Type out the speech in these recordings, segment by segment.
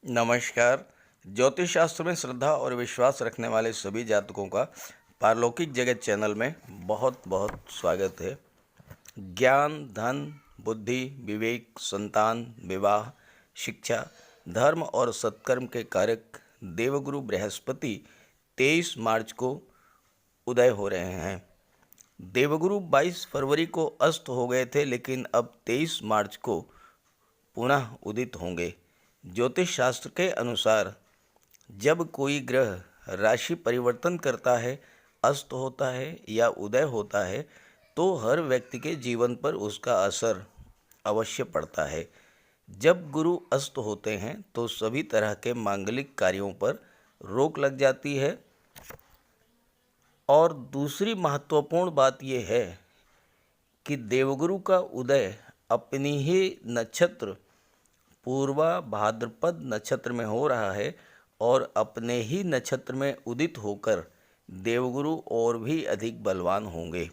नमस्कार। ज्योतिष शास्त्र में श्रद्धा और विश्वास रखने वाले सभी जातकों का पारलौकिक जगत चैनल में बहुत बहुत स्वागत है। ज्ञान, धन, बुद्धि, विवेक, संतान, विवाह, शिक्षा, धर्म और सत्कर्म के कारक देवगुरु बृहस्पति 23 मार्च को उदय हो रहे हैं। देवगुरु 22 फरवरी को अस्त हो गए थे, लेकिन अब 23 मार्च को पुनः उदित होंगे। ज्योतिष शास्त्र के अनुसार जब कोई ग्रह राशि परिवर्तन करता है, अस्त होता है या उदय होता है, तो हर व्यक्ति के जीवन पर उसका असर अवश्य पड़ता है। जब गुरु अस्त होते हैं तो सभी तरह के मांगलिक कार्यों पर रोक लग जाती है। और दूसरी महत्वपूर्ण बात यह है कि देवगुरु का उदय अपनी ही नक्षत्र पूर्वा भाद्रपद नक्षत्र में हो रहा है और अपने ही नक्षत्र में उदित होकर देवगुरु और भी अधिक बलवान होंगे।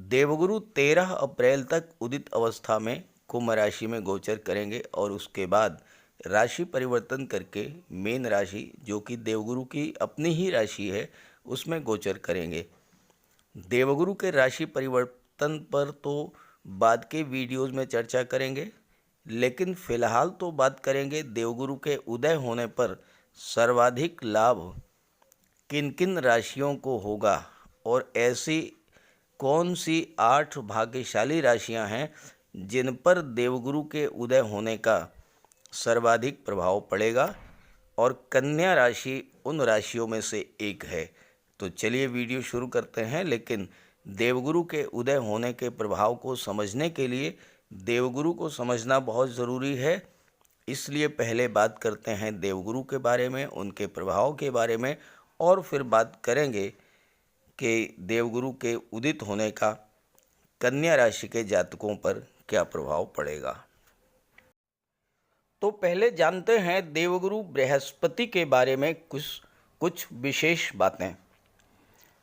देवगुरु 13 अप्रैल तक उदित अवस्था में कुंभ राशि में गोचर करेंगे और उसके बाद राशि परिवर्तन करके मीन राशि, जो कि देवगुरु की अपनी ही राशि है, उसमें गोचर करेंगे। देवगुरु के राशि परिवर्तन पर तो बाद के वीडियोज़ में चर्चा करेंगे, लेकिन फिलहाल तो बात करेंगे देवगुरु के उदय होने पर सर्वाधिक लाभ किन किन राशियों को होगा और ऐसी कौन सी 8 भाग्यशाली राशियां हैं जिन पर देवगुरु के उदय होने का सर्वाधिक प्रभाव पड़ेगा, और कन्या राशि उन राशियों में से एक है। तो चलिए वीडियो शुरू करते हैं। लेकिन देवगुरु के उदय होने के प्रभाव को समझने के लिए देवगुरु को समझना बहुत ज़रूरी है। इसलिए पहले बात करते हैं देवगुरु के बारे में, उनके प्रभाव के बारे में, और फिर बात करेंगे कि देवगुरु के उदित होने का कन्या राशि के जातकों पर क्या प्रभाव पड़ेगा। तो पहले जानते हैं देवगुरु बृहस्पति के बारे में कुछ विशेष बातें।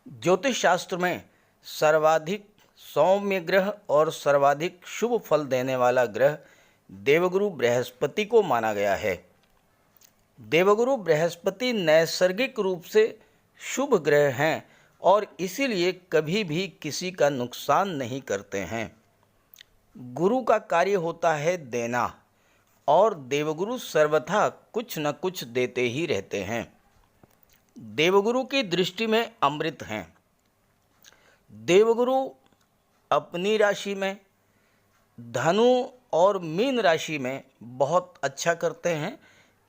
ज्योतिष शास्त्र में सर्वाधिक सौम्य ग्रह और सर्वाधिक शुभ फल देने वाला ग्रह देवगुरु बृहस्पति को माना गया है। देवगुरु बृहस्पति नैसर्गिक रूप से शुभ ग्रह हैं और इसीलिए कभी भी किसी का नुकसान नहीं करते हैं। गुरु का कार्य होता है देना, और देवगुरु सर्वथा कुछ न कुछ देते ही रहते हैं। देवगुरु की दृष्टि में अमृत हैं। देवगुरु अपनी राशि में, धनु और मीन राशि में बहुत अच्छा करते हैं,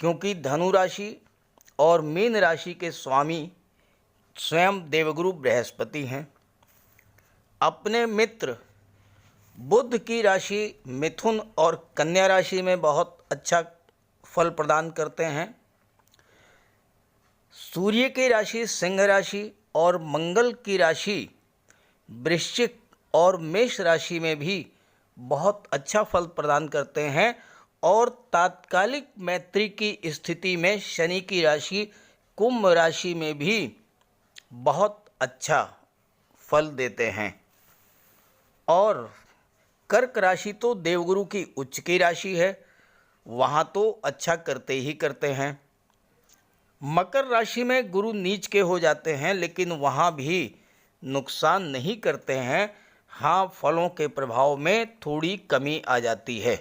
क्योंकि धनु राशि और मीन राशि के स्वामी स्वयं देवगुरु बृहस्पति हैं। अपने मित्र बुध की राशि मिथुन और कन्या राशि में बहुत अच्छा फल प्रदान करते हैं। सूर्य की राशि सिंह राशि और मंगल की राशि वृश्चिक और मेष राशि में भी बहुत अच्छा फल प्रदान करते हैं। और तात्कालिक मैत्री की स्थिति में शनि की राशि कुंभ राशि में भी बहुत अच्छा फल देते हैं। और कर्क राशि तो देवगुरु की उच्च की राशि है, वहाँ तो अच्छा करते ही करते हैं। मकर राशि में गुरु नीच के हो जाते हैं, लेकिन वहाँ भी नुकसान नहीं करते हैं। हाँ, फलों के प्रभाव में थोड़ी कमी आ जाती है।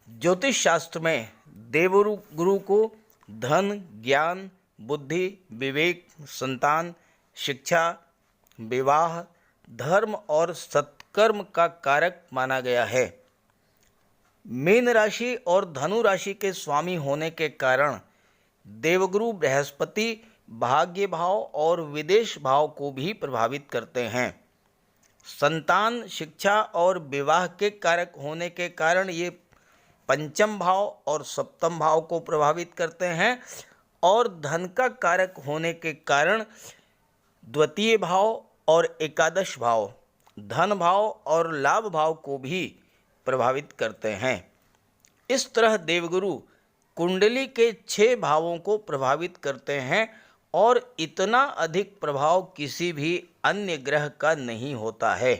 ज्योतिष शास्त्र में देवगुरु को धन, ज्ञान, बुद्धि, विवेक, संतान, शिक्षा, विवाह, धर्म और सत्कर्म का कारक माना गया है। मीन राशि और धनु राशि के स्वामी होने के कारण देवगुरु बृहस्पति भाग्य भाव और विदेश भाव को भी प्रभावित करते हैं। संतान, शिक्षा और विवाह के कारक होने के कारण ये पंचम भाव और सप्तम भाव को प्रभावित करते हैं, और धन का कारक होने के कारण द्वितीय भाव और एकादश भाव, धन भाव और लाभ भाव को भी प्रभावित करते हैं। इस तरह देवगुरु कुंडली के 6 भावों को प्रभावित करते हैं, और इतना अधिक प्रभाव किसी भी अन्य ग्रह का नहीं होता है।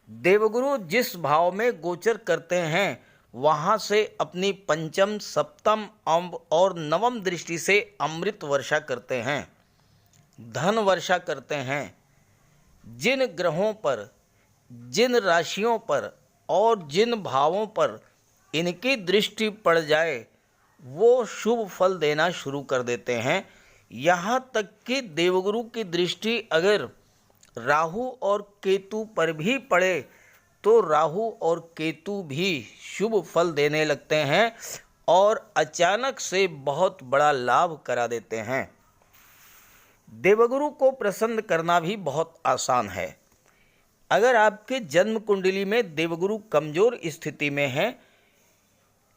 देवगुरु जिस भाव में गोचर करते हैं वहाँ से अपनी पंचम, सप्तम और नवम दृष्टि से अमृत वर्षा करते हैं, धन वर्षा करते हैं। जिन ग्रहों पर, जिन राशियों पर और जिन भावों पर इनकी दृष्टि पड़ जाए वो शुभ फल देना शुरू कर देते हैं। यहाँ तक कि देवगुरु की दृष्टि अगर राहु और केतु पर भी पड़े तो राहु और केतु भी शुभ फल देने लगते हैं और अचानक से बहुत बड़ा लाभ करा देते हैं। देवगुरु को प्रसन्न करना भी बहुत आसान है। अगर आपके जन्म कुंडली में देवगुरु कमजोर स्थिति में है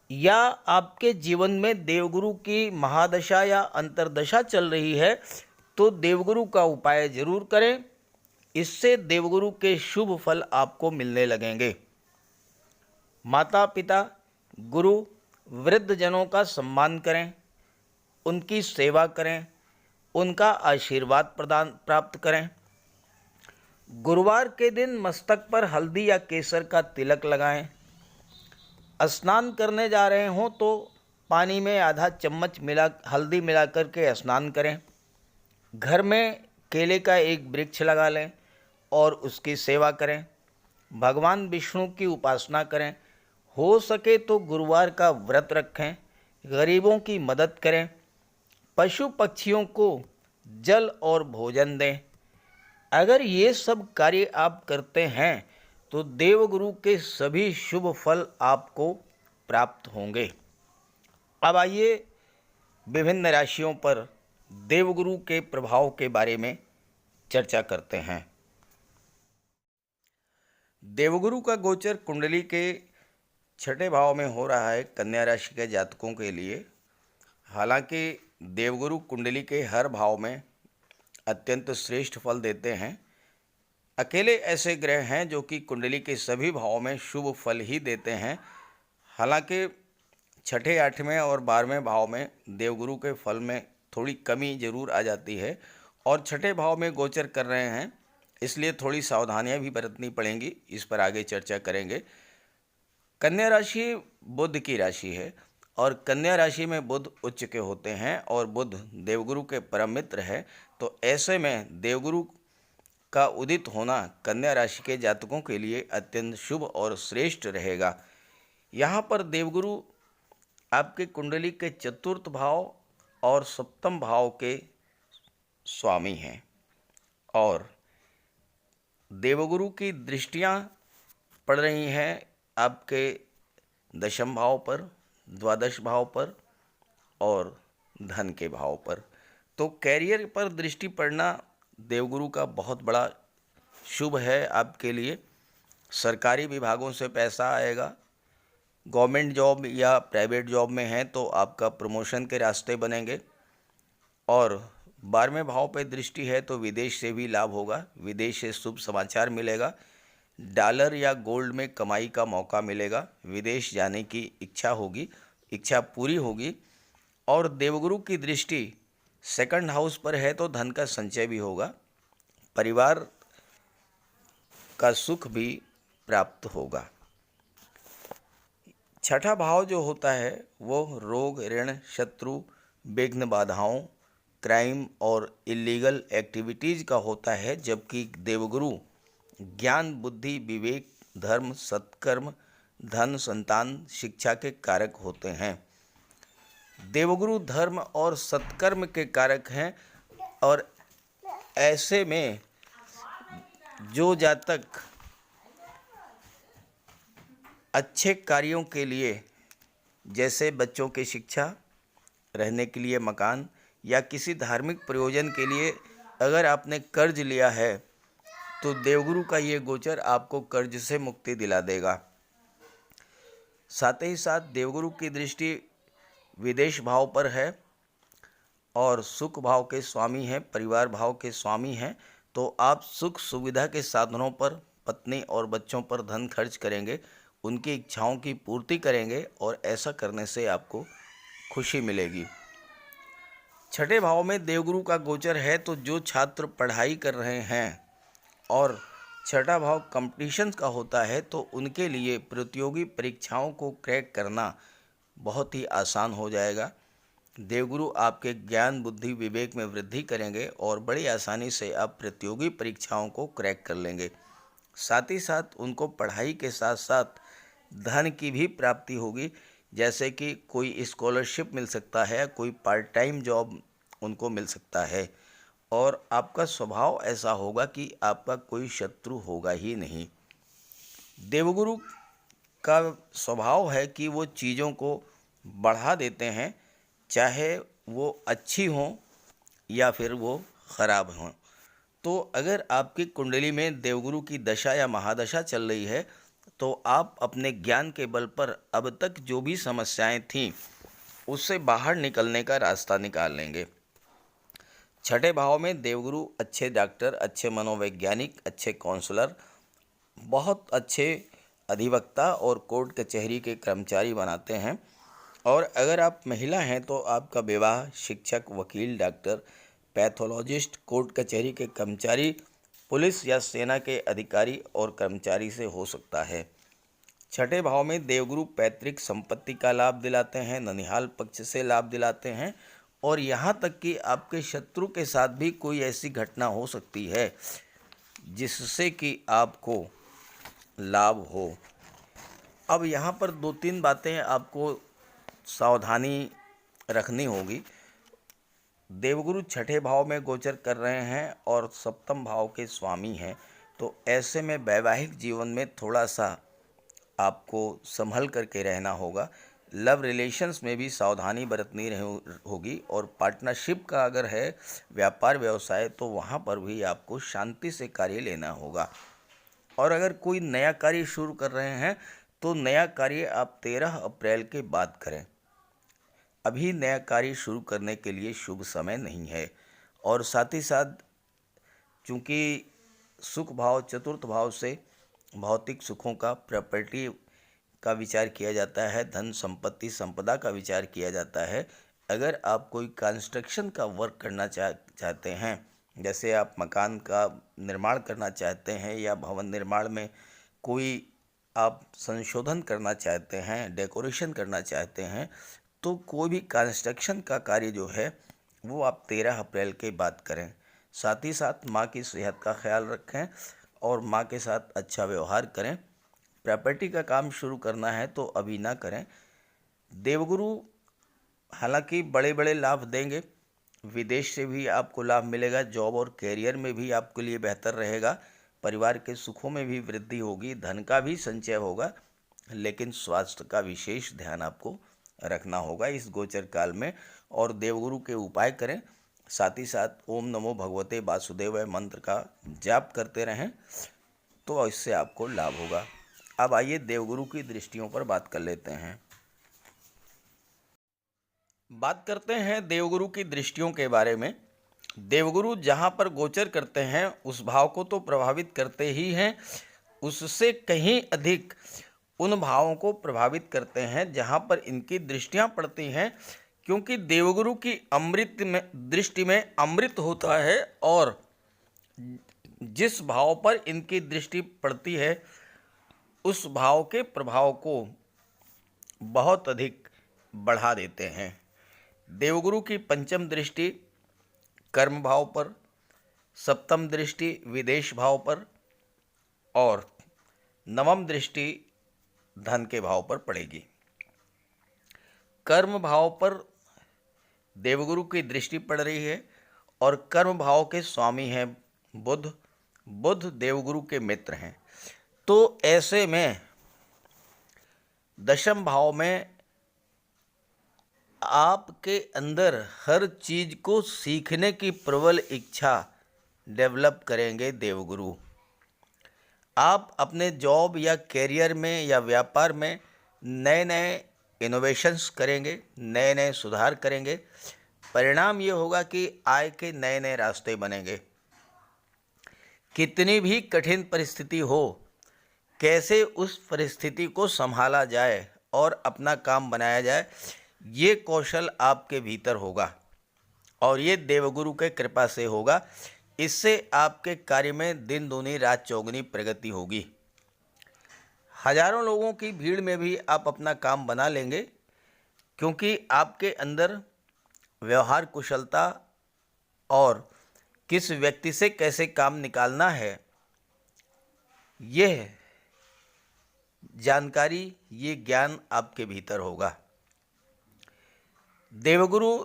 या आपके जीवन में देवगुरु की महादशा या अंतर्दशा चल रही है तो देवगुरु का उपाय जरूर करें। इससे देवगुरु के शुभ फल आपको मिलने लगेंगे। माता पिता, गुरु, वृद्ध जनों का सम्मान करें, उनकी सेवा करें, उनका आशीर्वाद प्राप्त करें। गुरुवार के दिन मस्तक पर हल्दी या केसर का तिलक लगाएं। स्नान करने जा रहे हों तो पानी में आधा चम्मच हल्दी मिला करके स्नान करें। घर में केले का एक वृक्ष लगा लें और उसकी सेवा करें। भगवान विष्णु की उपासना करें। हो सके तो गुरुवार का व्रत रखें। गरीबों की मदद करें। पशु पक्षियों को जल और भोजन दें। अगर ये सब कार्य आप करते हैं तो देवगुरु के सभी शुभ फल आपको प्राप्त होंगे। अब आइए विभिन्न राशियों पर देवगुरु के प्रभाव के बारे में चर्चा करते हैं। देवगुरु का गोचर कुंडली के छठे भाव में हो रहा है कन्या राशि के जातकों के लिए। हालांकि देवगुरु कुंडली के हर भाव में अत्यंत श्रेष्ठ फल देते हैं। अकेले ऐसे ग्रह हैं जो कि कुंडली के सभी भावों में शुभ फल ही देते हैं। हालांकि छठे, आठवें और 12वें भाव में देवगुरु के फल में थोड़ी कमी जरूर आ जाती है और छठे भाव में गोचर कर रहे हैं, इसलिए थोड़ी सावधानियां भी बरतनी पड़ेंगी। इस पर आगे चर्चा करेंगे। कन्या राशि बुध की राशि है और कन्या राशि में बुध उच्च के होते हैं और बुध देवगुरु के परम मित्र है। तो ऐसे में देवगुरु का उदित होना कन्या राशि के जातकों के लिए अत्यंत शुभ और श्रेष्ठ रहेगा। यहाँ पर देवगुरु आपके कुंडली के चतुर्थ भाव और सप्तम भाव के स्वामी हैं और देवगुरु की दृष्टियाँ पड़ रही हैं आपके दशम भाव पर, द्वादश भाव पर और धन के भाव पर। तो कैरियर पर दृष्टि पड़ना देवगुरु का बहुत बड़ा शुभ है आपके लिए। सरकारी विभागों से पैसा आएगा। गवर्नमेंट जॉब या प्राइवेट जॉब में हैं तो आपका प्रमोशन के रास्ते बनेंगे। और 12वें भाव पे दृष्टि है तो विदेश से भी लाभ होगा। विदेश से शुभ समाचार मिलेगा। डॉलर या गोल्ड में कमाई का मौका मिलेगा। विदेश जाने की इच्छा होगी, इच्छा पूरी होगी। और देवगुरु की दृष्टि सेकंड हाउस पर है तो धन का संचय भी होगा। परिवार का सुख भी प्राप्त होगा। छठा भाव जो होता है वो रोग, ऋण, शत्रु, विघ्न, बाधाओं, क्राइम और इलीगल एक्टिविटीज़ का होता है, जबकि देवगुरु ज्ञान, बुद्धि, विवेक, धर्म, सत्कर्म, धन, संतान, शिक्षा के कारक होते हैं। देवगुरु धर्म और सत्कर्म के कारक हैं और ऐसे में जो जातक अच्छे कार्यों के लिए, जैसे बच्चों की शिक्षा, रहने के लिए मकान या किसी धार्मिक प्रयोजन के लिए अगर आपने कर्ज लिया है तो देवगुरु का ये गोचर आपको कर्ज से मुक्ति दिला देगा। साथ ही साथ देवगुरु की दृष्टि विदेश भाव पर है और सुख भाव के स्वामी हैं, परिवार भाव के स्वामी हैं। तो आप सुख सुविधा के साधनों पर, पत्नी और बच्चों पर धन खर्च करेंगे, उनकी इच्छाओं की पूर्ति करेंगे और ऐसा करने से आपको खुशी मिलेगी। छठे भाव में देवगुरु का गोचर है तो जो छात्र पढ़ाई कर रहे हैं और छठा भाव कंपटीशन का होता है, तो उनके लिए प्रतियोगी परीक्षाओं को क्रैक करना बहुत ही आसान हो जाएगा। देवगुरु आपके ज्ञान, बुद्धि, विवेक में वृद्धि करेंगे और बड़ी आसानी से आप प्रतियोगी परीक्षाओं को क्रैक कर लेंगे। साथ ही साथ उनको पढ़ाई के साथ साथ धन की भी प्राप्ति होगी, जैसे कि कोई स्कॉलरशिप मिल सकता है, कोई पार्ट टाइम जॉब उनको मिल सकता है। और आपका स्वभाव ऐसा होगा कि आपका कोई शत्रु होगा ही नहीं। देवगुरु का स्वभाव है कि वो चीज़ों को बढ़ा देते हैं, चाहे वो अच्छी हों या फिर वो ख़राब हों। तो अगर आपकी कुंडली में देवगुरु की दशा या महादशा चल रही है, तो आप अपने ज्ञान के बल पर अब तक जो भी समस्याएं थीं उससे बाहर निकलने का रास्ता निकाल लेंगे। छठे भाव में देवगुरु अच्छे डॉक्टर, अच्छे मनोवैज्ञानिक, अच्छे काउंसलर, बहुत अच्छे अधिवक्ता और कोर्ट कचहरी के कर्मचारी बनाते हैं। और अगर आप महिला हैं तो आपका विवाह शिक्षक, वकील, डॉक्टर, पैथोलॉजिस्ट, कोर्ट कचहरी के कर्मचारी, पुलिस या सेना के अधिकारी और कर्मचारी से हो सकता है। छठे भाव में देवगुरु पैतृक संपत्ति का लाभ दिलाते हैं, ननिहाल पक्ष से लाभ दिलाते हैं, और यहाँ तक कि आपके शत्रु के साथ भी कोई ऐसी घटना हो सकती है जिससे कि आपको लाभ हो। अब यहाँ पर 2-3 बातें आपको सावधानी रखनी होगी। देवगुरु छठे भाव में गोचर कर रहे हैं और सप्तम भाव के स्वामी हैं, तो ऐसे में वैवाहिक जीवन में थोड़ा सा आपको संभल करके रहना होगा। लव रिलेशंस में भी सावधानी बरतनी होगी, और पार्टनरशिप का अगर है व्यापार व्यवसाय तो वहाँ पर भी आपको शांति से कार्य लेना होगा। और अगर कोई नया कार्य शुरू कर रहे हैं तो नया कार्य आप 13 अप्रैल के बाद करें। अभी नया कार्य शुरू करने के लिए शुभ समय नहीं है। और साथ ही साथ चूँकि सुख भाव चतुर्थ भाव से भौतिक सुखों का, प्रॉपर्टी का विचार किया जाता है, धन संपत्ति संपदा का विचार किया जाता है। अगर आप कोई कंस्ट्रक्शन का वर्क करना चाहते हैं, जैसे आप मकान का निर्माण करना चाहते हैं या भवन निर्माण में कोई आप संशोधन करना चाहते हैं, डेकोरेशन करना चाहते हैं, तो कोई भी कंस्ट्रक्शन का कार्य जो है वो आप 13 अप्रैल के बाद करें। साथ ही साथ माँ की सेहत का ख्याल रखें और माँ के साथ अच्छा व्यवहार करें। प्रॉपर्टी का काम शुरू करना है तो अभी ना करें। देवगुरु हालांकि बड़े बड़े लाभ देंगे, विदेश से भी आपको लाभ मिलेगा, जॉब और कैरियर में भी आपके लिए बेहतर रहेगा, परिवार के सुखों में भी वृद्धि होगी, धन का भी संचय होगा, लेकिन स्वास्थ्य का विशेष ध्यान आपको रखना होगा इस गोचर काल में। और देवगुरु के उपाय करें, साथ ही साथ ओम नमो भगवते वासुदेवाय मंत्र का जाप करते रहें, तो इससे आपको लाभ होगा। अब आइए देवगुरु की दृष्टियों पर बात कर लेते हैं। बात करते हैं देवगुरु की दृष्टियों के बारे में। देवगुरु जहाँ पर गोचर करते हैं उस भाव को तो प्रभावित करते ही हैं, उससे कहीं अधिक उन भावों को प्रभावित करते हैं जहाँ पर इनकी दृष्टियाँ पड़ती हैं, क्योंकि देवगुरु की अमृत में दृष्टि में अमृत होता है, और जिस भाव पर इनकी दृष्टि पड़ती है उस भाव के प्रभाव को बहुत अधिक बढ़ा देते हैं। देवगुरु की पंचम दृष्टि कर्म भाव पर, सप्तम दृष्टि विदेश भाव पर, और नवम दृष्टि धन के भाव पर पड़ेगी। कर्म भाव पर देवगुरु की दृष्टि पड़ रही है, और कर्म भाव के स्वामी हैं बुध। बुध देवगुरु के मित्र हैं। तो ऐसे में दशम भाव में आपके अंदर हर चीज़ को सीखने की प्रबल इच्छा डेवलप करेंगे देवगुरु। आप अपने जॉब या कैरियर में या व्यापार में नए नए इनोवेशंस करेंगे, नए नए सुधार करेंगे। परिणाम ये होगा कि आय के नए नए रास्ते बनेंगे। कितनी भी कठिन परिस्थिति हो, कैसे उस परिस्थिति को संभाला जाए और अपना काम बनाया जाए, ये कौशल आपके भीतर होगा, और ये देवगुरु के कृपा से होगा। इससे आपके कार्य में दिन दूनी रात चौगुनी प्रगति होगी। हजारों लोगों की भीड़ में भी आप अपना काम बना लेंगे, क्योंकि आपके अंदर व्यवहार कुशलता और किस व्यक्ति से कैसे काम निकालना है, यह जानकारी, ये ज्ञान आपके भीतर होगा। देवगुरु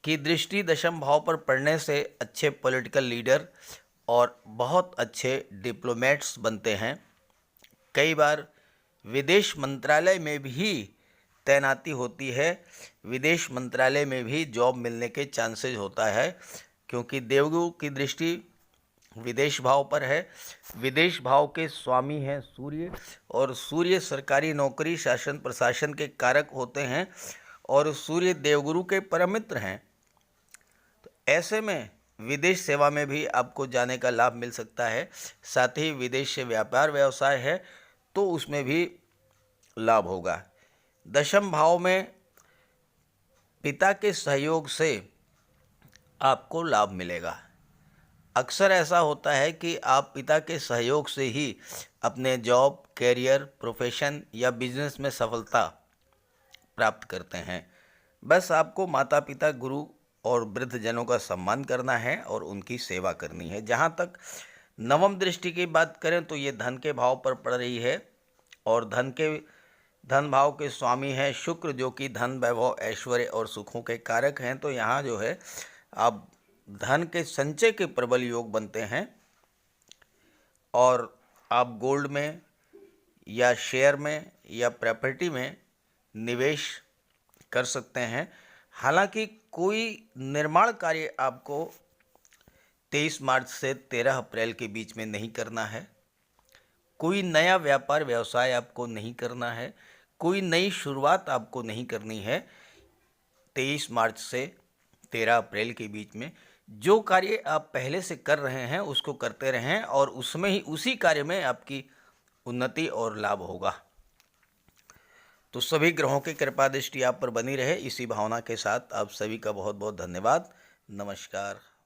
की दृष्टि दशम भाव पर पड़ने से अच्छे पॉलिटिकल लीडर और बहुत अच्छे डिप्लोमेट्स बनते हैं। कई बार विदेश मंत्रालय में भी तैनाती होती है, विदेश मंत्रालय में भी जॉब मिलने के चांसेस होता है, क्योंकि देवगुरु की दृष्टि विदेश भाव पर है। विदेश भाव के स्वामी हैं सूर्य, और सूर्य सरकारी नौकरी शासन प्रशासन के कारक होते हैं, और सूर्य देवगुरु के परम मित्र हैं। तो ऐसे में विदेश सेवा में भी आपको जाने का लाभ मिल सकता है। साथ ही विदेश से व्यापार व्यवसाय है तो उसमें भी लाभ होगा। दशम भाव में पिता के सहयोग से आपको लाभ मिलेगा। अक्सर ऐसा होता है कि आप पिता के सहयोग से ही अपने जॉब, कैरियर, प्रोफेशन या बिजनेस में सफलता प्राप्त करते हैं। बस आपको माता पिता, गुरु और वृद्धजनों का सम्मान करना है और उनकी सेवा करनी है। जहाँ तक नवम दृष्टि की बात करें तो ये धन के भाव पर पड़ रही है, और धन भाव के स्वामी हैं शुक्र, जो कि धन, वैभव, ऐश्वर्य और सुखों के कारक हैं। तो यहाँ जो है आप धन के संचय के प्रबल योग बनते हैं, और आप गोल्ड में या शेयर में या प्रॉपर्टी में निवेश कर सकते हैं। हालांकि कोई निर्माण कार्य आपको 23 मार्च से 13 अप्रैल के बीच में नहीं करना है। कोई नया व्यापार व्यवसाय आपको नहीं करना है, कोई नई शुरुआत आपको नहीं करनी है। 23 मार्च से 13 अप्रैल के बीच में जो कार्य आप पहले से कर रहे हैं उसको करते रहें, और उसमें ही उसी कार्य में आपकी उन्नति और लाभ होगा। तो सभी ग्रहों की कृपा दृष्टि आप पर बनी रहे, इसी भावना के साथ आप सभी का बहुत बहुत धन्यवाद। नमस्कार।